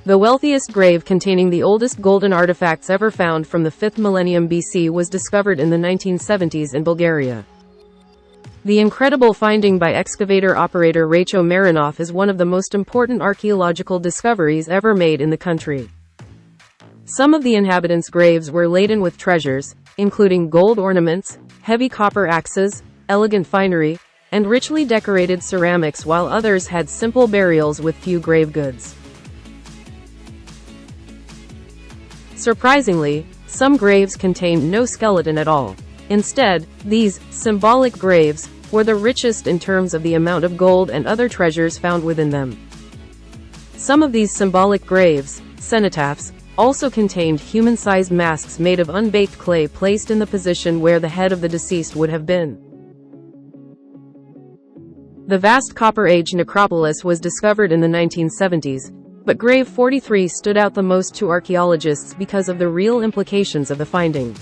The wealthiest grave containing the oldest golden artifacts ever found from the 5th millennium BC was discovered in the 1970s in Bulgaria. The incredible finding by excavator-operator Rachel Marinov is one of the most important archaeological discoveries ever made in the country. Some of the inhabitants' graves were laden with treasures, including gold ornaments, heavy copper axes, elegant finery, and richly decorated ceramics, while others had simple burials with few grave goods. Surprisingly, some graves contained no skeleton at all. Instead, these symbolic graves were the richest in terms of the amount of gold and other treasures found within them. Some of these symbolic graves, cenotaphs, also contained human-sized masks made of unbaked clay placed in the position where the head of the deceased would have been. The vast Copper Age necropolis was discovered in the 1970s, but Grave 43 stood out the most to archaeologists because of the real implications of the finding.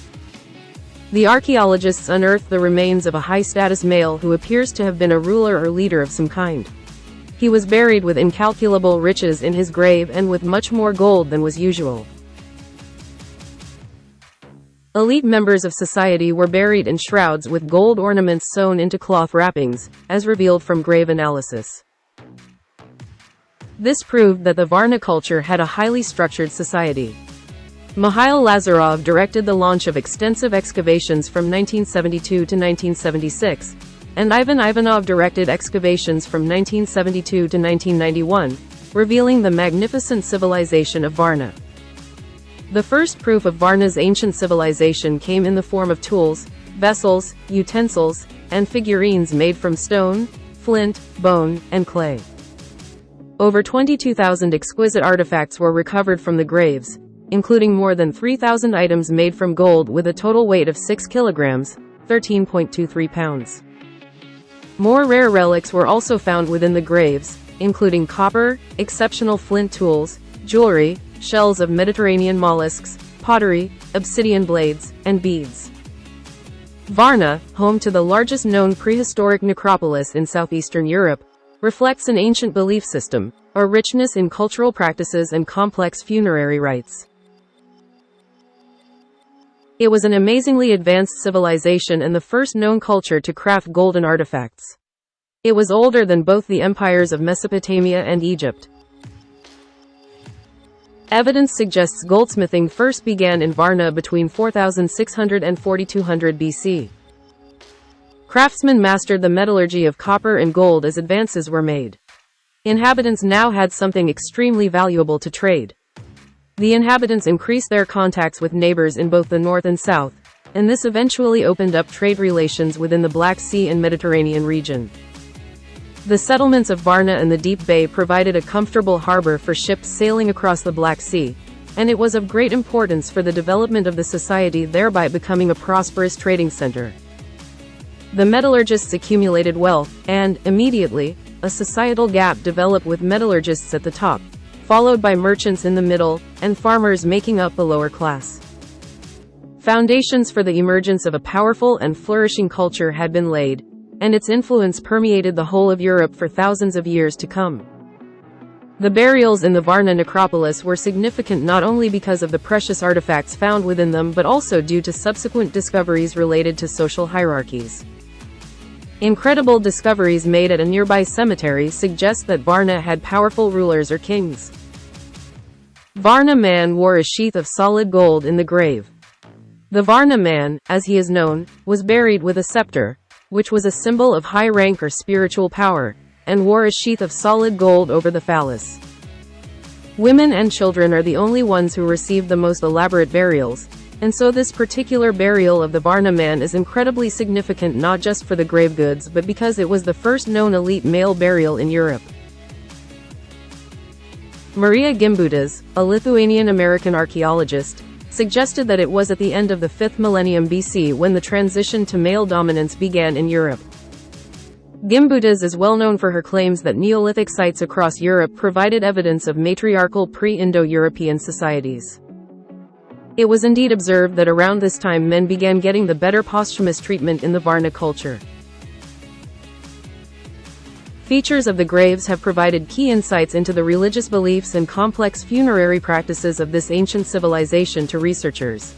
The archaeologists unearthed the remains of a high-status male who appears to have been a ruler or leader of some kind. He was buried with incalculable riches in his grave and with much more gold than was usual. Elite members of society were buried in shrouds with gold ornaments sewn into cloth wrappings, as revealed from grave analysis. This proved that the Varna culture had a highly structured society. Mikhail Lazarov directed the launch of extensive excavations from 1972 to 1976, and Ivan Ivanov directed excavations from 1972 to 1991, revealing the magnificent civilization of Varna. The first proof of Varna's ancient civilization came in the form of tools, vessels, utensils, and figurines made from stone, flint, bone, and clay. Over 22,000 exquisite artifacts were recovered from the graves, including more than 3,000 items made from gold with a total weight of 6 kilograms, 13.23 pounds. More rare relics were also found within the graves, including copper, exceptional flint tools, jewelry, shells of Mediterranean mollusks, pottery, obsidian blades, and beads. Varna, home to the largest known prehistoric necropolis in southeastern Europe, reflects an ancient belief system, a richness in cultural practices and complex funerary rites. It was an amazingly advanced civilization and the first known culture to craft golden artifacts. It was older than both the empires of Mesopotamia and Egypt. Evidence suggests goldsmithing first began in Varna between 4600 and 4200 BC. Craftsmen mastered the metallurgy of copper and gold as advances were made. Inhabitants now had something extremely valuable to trade. The inhabitants increased their contacts with neighbors in both the north and south, and this eventually opened up trade relations within the Black Sea and Mediterranean region. The settlements of Varna and the Deep Bay provided a comfortable harbor for ships sailing across the Black Sea, and it was of great importance for the development of the society, thereby becoming a prosperous trading center. The metallurgists accumulated wealth, and, immediately, a societal gap developed with metallurgists at the top, followed by merchants in the middle, and farmers making up the lower class. Foundations for the emergence of a powerful and flourishing culture had been laid, and its influence permeated the whole of Europe for thousands of years to come. The burials in the Varna necropolis were significant not only because of the precious artifacts found within them but also due to subsequent discoveries related to social hierarchies. Incredible discoveries made at a nearby cemetery suggest that Varna had powerful rulers or kings. Varna man wore a sheath of solid gold in the grave. The Varna man, as he is known, was buried with a scepter, which was a symbol of high rank or spiritual power, and wore a sheath of solid gold over the phallus. Women and children are the only ones who received the most elaborate burials, and so this particular burial of the Varna man is incredibly significant not just for the grave goods but because it was the first known elite male burial in Europe. Maria Gimbutas, a Lithuanian-American archaeologist, suggested that it was at the end of the 5th millennium BC when the transition to male dominance began in Europe. Gimbutas is well known for her claims that Neolithic sites across Europe provided evidence of matriarchal pre-Indo-European societies. It was indeed observed that around this time men began getting the better posthumous treatment in the Varna culture. Features of the graves have provided key insights into the religious beliefs and complex funerary practices of this ancient civilization to researchers.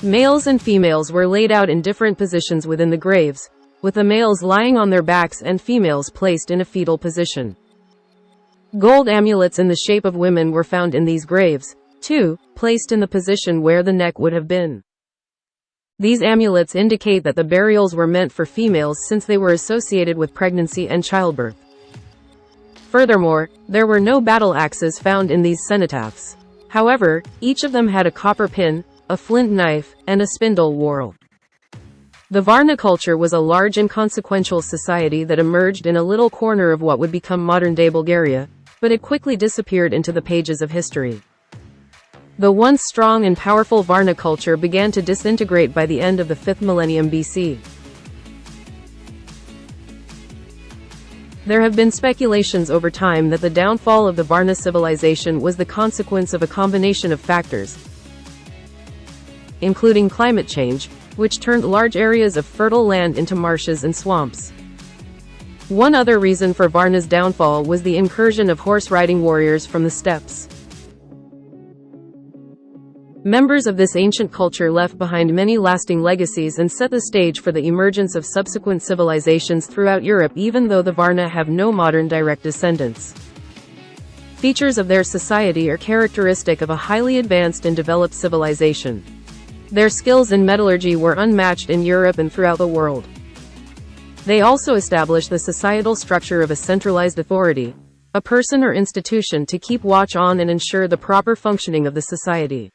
Males and females were laid out in different positions within the graves, with the males lying on their backs and females placed in a fetal position. Gold amulets in the shape of women were found in these graves, too, placed in the position where the neck would have been. These amulets indicate that the burials were meant for females since they were associated with pregnancy and childbirth. Furthermore, there were no battle axes found in these cenotaphs. However, each of them had a copper pin, a flint knife, and a spindle whorl. The Varna culture was a large and consequential society that emerged in a little corner of what would become modern-day Bulgaria, but it quickly disappeared into the pages of history. The once strong and powerful Varna culture began to disintegrate by the end of the 5th millennium BC. There have been speculations over time that the downfall of the Varna civilization was the consequence of a combination of factors, including climate change, which turned large areas of fertile land into marshes and swamps. One other reason for Varna's downfall was the incursion of horse-riding warriors from the steppes. Members of this ancient culture left behind many lasting legacies and set the stage for the emergence of subsequent civilizations throughout Europe, even though the Varna have no modern direct descendants. Features of their society are characteristic of a highly advanced and developed civilization. Their skills in metallurgy were unmatched in Europe and throughout the world. They also established the societal structure of a centralized authority, a person or institution to keep watch on and ensure the proper functioning of the society.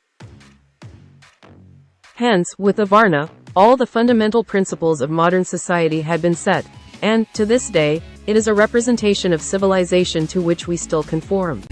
Hence, with the Varna, all the fundamental principles of modern society had been set, and, to this day, it is a representation of civilization to which we still conform.